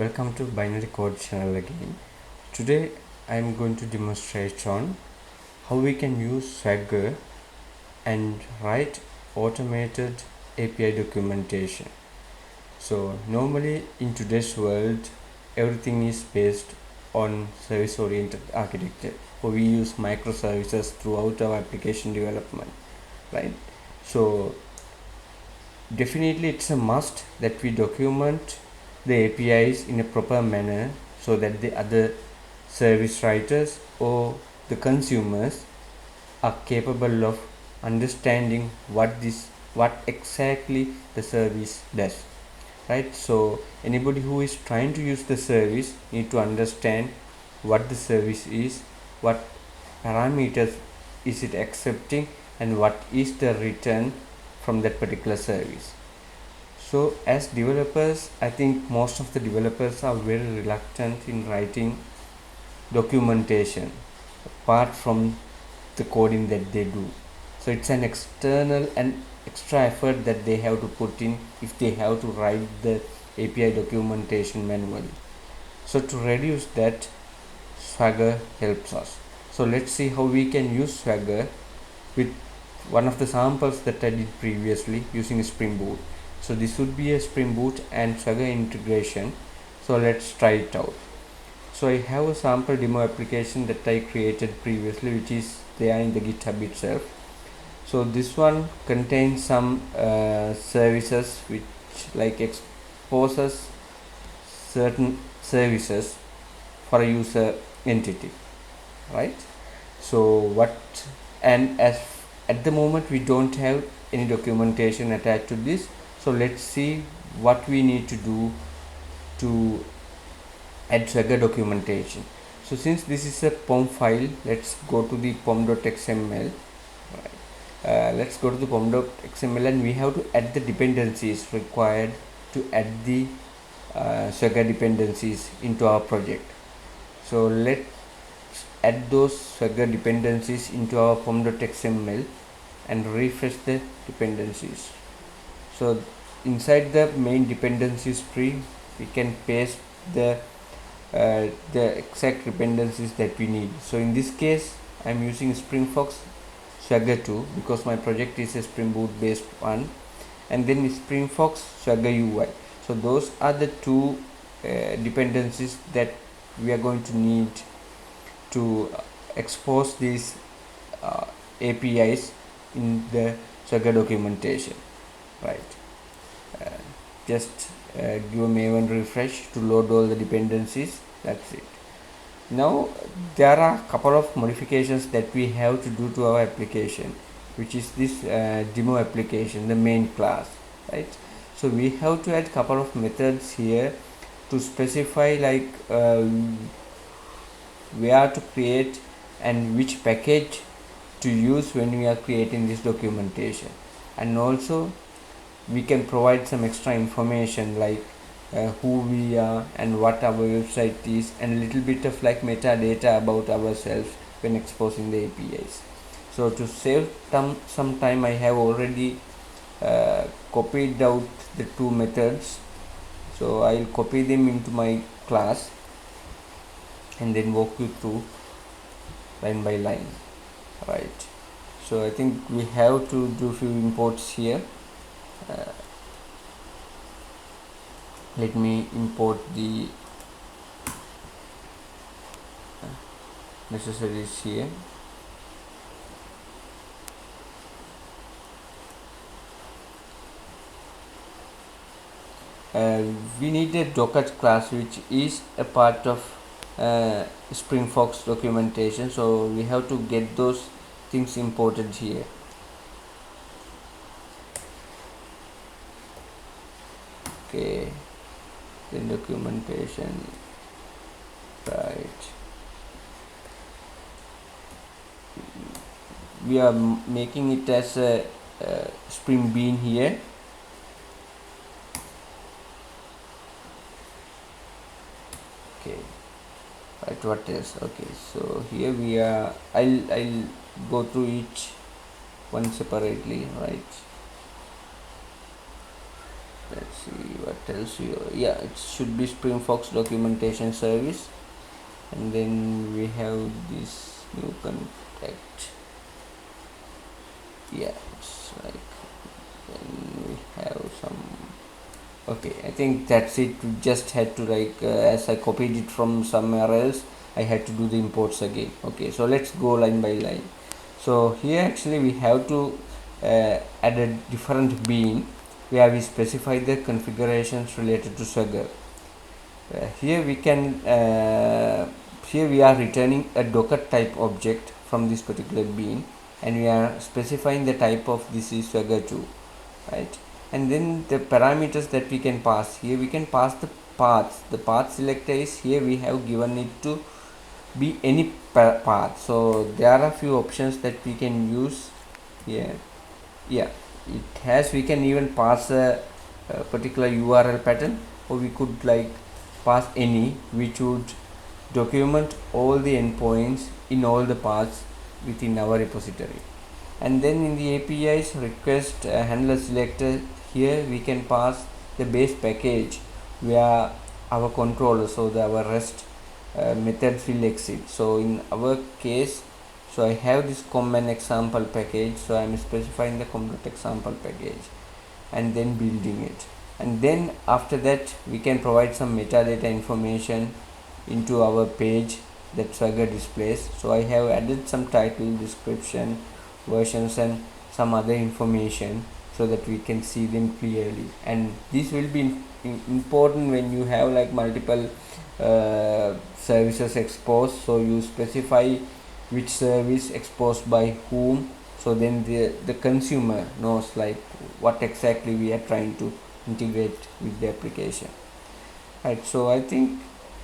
Welcome to Binary Code channel again. Today I am going to demonstrate on how we can use Swagger and write automated API documentation. So normally in today's world everything is based on service oriented architecture, or we use microservices throughout our application development, right? So definitely it's a must that we document the APIs in a proper manner so that the other service writers or the consumers are capable of understanding what exactly the service does, right? So anybody who is trying to use the service need to understand what the service is, what parameters is it accepting, and what is the return from that particular service. So as developers, I think most of the developers are very reluctant in writing documentation apart from the coding that they do. So it's an external and extra effort that they have to put in if they have to write the API documentation manually. So to reduce that, Swagger helps us. So let's see how we can use Swagger with one of the samples that I did previously using Spring Boot. So this would be a Spring Boot and Swagger integration. So let's try it out. So I have a sample demo application that I created previously, which is there in the GitHub itself. So this one contains some services which like exposes certain services for a user entity, right? So what, and as at the moment we don't have any documentation attached to this, so let's see what we need to do to add Swagger documentation. So since this is a POM file, let's go to the pom.xml. Let's go to the pom.xml and we have to add the dependencies required to add the Swagger dependencies into our project. So let's add those Swagger dependencies into our pom.xml and refresh the dependencies. So inside the main dependencies tree we can paste the exact dependencies that we need. So in this case I am using SpringFox Swagger 2 because my project is a Spring Boot based one, and then SpringFox Swagger UI. So those are the two dependencies that we are going to need to expose these APIs in the Swagger documentation, right? Just give a maven refresh to load all the dependencies. That's it. Now there are a couple of modifications that we have to do to our application, which is this demo application, the main class, right? So we have to add couple of methods here to specify like where to create and which package to use when we are creating this documentation, and also we can provide some extra information like who we are and what our website is, and a little bit of like metadata about ourselves when exposing the APIs. So to save some time, I have already copied out the two methods. So I'll copy them into my class and then walk you through line by line, right? So I think we have to do few imports here. Let me import the necessaries here. We need a Docker class which is a part of SpringFox documentation, so we have to get those things imported here. Okay, then documentation, right? We are making it as a Spring Bean here. Okay, right, what else? Okay, so here we are. I'll go through each one separately, right? Let's see what tells you, yeah, it should be SpringFox documentation service. And then we have this new contact. Yeah, it's like, then we have some, okay, I think that's it. We just had to, like, as I copied it from somewhere else, I had to do the imports again. Okay, so let's go line by line. So here actually we have to add a different bean where we specify the configurations related to Swagger. Here we can here we are returning a Docker type object from this particular bean, and we are specifying the type of this is Swagger 2, right? And then the parameters that we can pass, here we can pass the paths. The path selector is here, we have given it to be any path. So there are a few options that we can use here. Yeah, it has, we can even pass a particular URL pattern, or we could like pass any, which would document all the endpoints in all the paths within our repository. And then in the API's request handler selector, here we can pass the base package where our controller, so our REST method will exit. So in our case, so I have this common example package, so I am specifying the complete example package and then building it. And then after that we can provide some metadata information into our page that Swagger displays. So I have added some title, description, versions and some other information so that we can see them clearly. And this will be important when you have like multiple services exposed. So you specify which service exposed by whom, so then the consumer knows like what exactly we are trying to integrate with the application, right? So I think,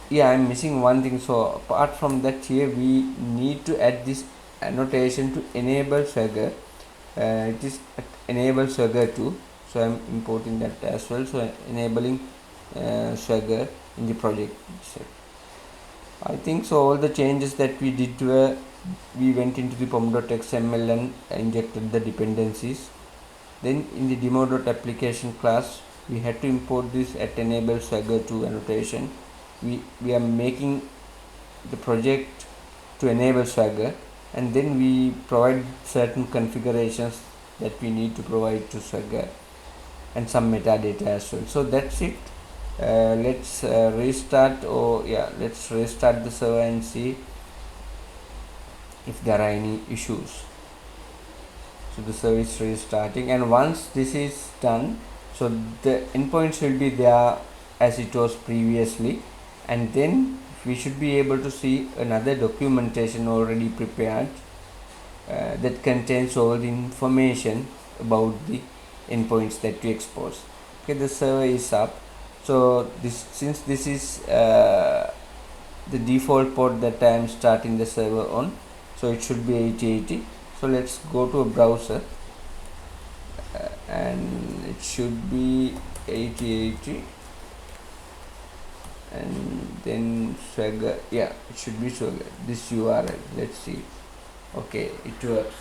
yeah, I'm missing one thing. So apart from that, here we need to add this annotation to enable Swagger. It is enable Swagger 2, so I'm importing that as well. So enabling Swagger in the project itself. I think so all the changes that we did were, we went into the pom.xml and injected the dependencies. Then in the demo.application class, we had to import this at enable Swagger 2 annotation. We are making the project to enable Swagger, and then we provide certain configurations that we need to provide to Swagger and some metadata as well. So that's it. Let's restart, let's restart the server and see if there are any issues. So the service restarting, and once this is done, so the endpoints will be there as it was previously, and then we should be able to see another documentation already prepared that contains all the information about the endpoints that we expose. Okay, the server is up. So since this is the default port that I am starting the server on, so it should be 8080. So let's go to a browser and it should be 8080, and then Swagger, yeah, it should be Swagger, this URL. Let's see. Okay, it works.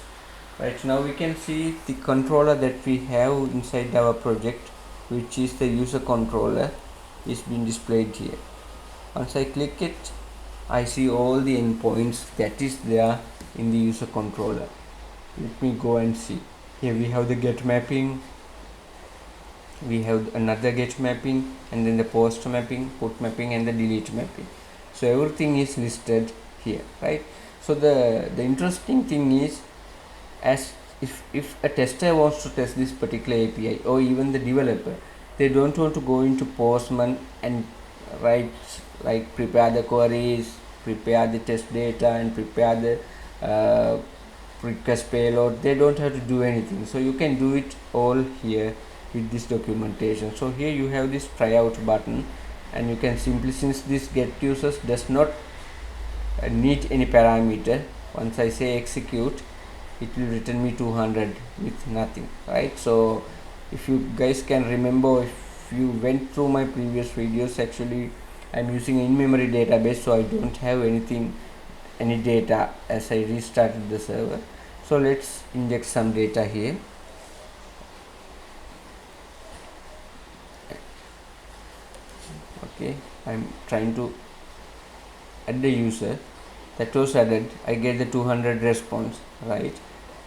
Right, now we can see the controller that we have inside our project, which is the user controller, is being displayed here. Once I click it, I see all the endpoints that is there in the user controller. Let me go and see. Here we have the get mapping, we have another get mapping, and then the post mapping, put mapping, and the delete mapping. So everything is listed here, right? So the interesting thing is, as if a tester wants to test this particular API, or even the developer, they don't want to go into Postman and write, like, prepare the queries, prepare the test data, and prepare the request payload. They don't have to do anything, so you can do it all here with this documentation. So here you have this tryout button, and you can simply, since this get users does not need any parameter, once I say execute, it will return me 200 with nothing, right? So if you guys can remember, if you went through my previous videos, actually I'm using an in-memory database, so I don't have any data as I restarted the server. So let's inject some data here. I'm trying to add the user. That was added. I get the 200 response, right?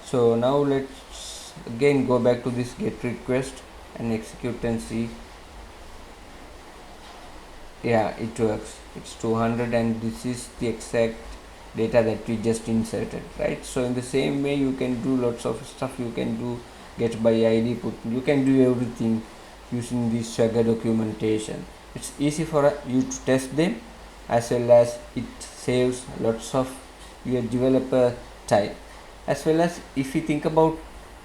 So now let's again go back to this get request and execute and see. Yeah, it works. It's 200 and this is the exact data that we just inserted, right? So in the same way you can do lots of stuff. You can do get by id, put, you can do everything using this Swagger documentation. It's easy for you to test them, as well as it saves lots of your developer time. As well as if you think about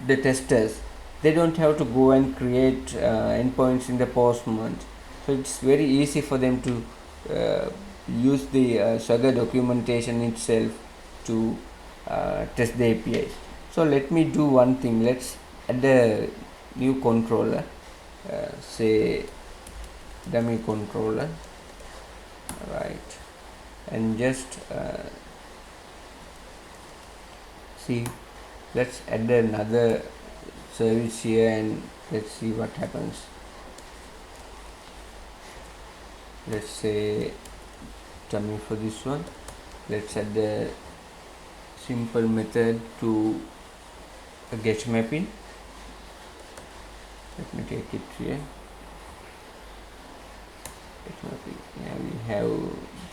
the testers, they don't have to go and create endpoints in the Postman, so it's very easy for them to use the Swagger documentation itself to test the API. So let me do one thing. Let's add a new controller, say dummy controller, right? And just see, let's add another service here and let's see what happens. Let's say dummy for this one. Let's add a simple method to a get mapping. Let me take it here. Get mapping. Now we have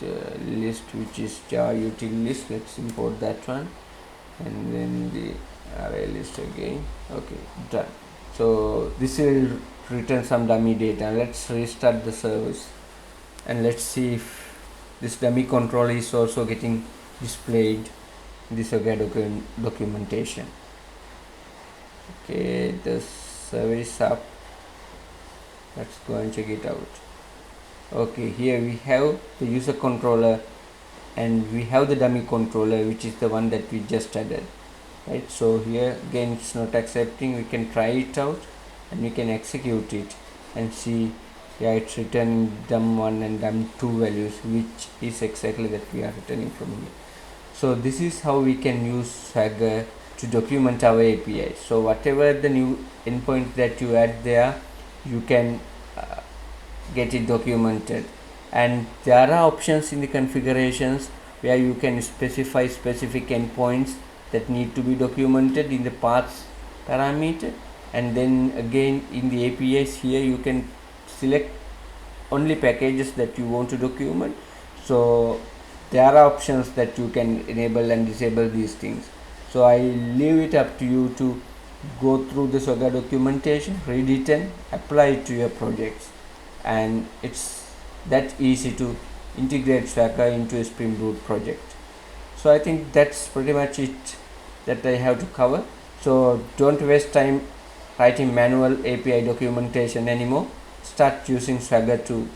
the list which is Java util list. Let's import that one, and then the array list again. Okay, done. So this will return some dummy data. Let's restart the service and let's see if this dummy control is also getting displayed in this documentation. Okay, the service up. Let's go and check it out. Okay, here we have the user controller and we have the dummy controller, which is the one that we just added, right? So here again it's not accepting. We can try it out and we can execute it and see. Yeah, it's returning dum1 and dum2 values, which is exactly that we are returning from here. So this is how we can use Swagger to document our API. So whatever the new endpoint that you add there, you can get it documented. And there are options in the configurations where you can specify specific endpoints that need to be documented in the paths parameter, and then again in the APIs here you can select only packages that you want to document. So there are options that you can enable and disable these things. So I leave it up to you to go through the Swagger documentation, read it and apply it to your projects. And it's that easy to integrate Swagger into a Spring Boot project. So I think that's pretty much it that I have to cover. So don't waste time writing manual API documentation anymore. Start using Swagger to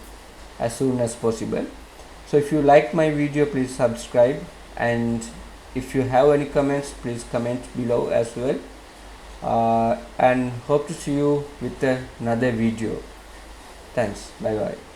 as soon as possible. So if you like my video, please subscribe, and if you have any comments, please comment below as well. And hope to see you with another video. Thanks. Bye bye.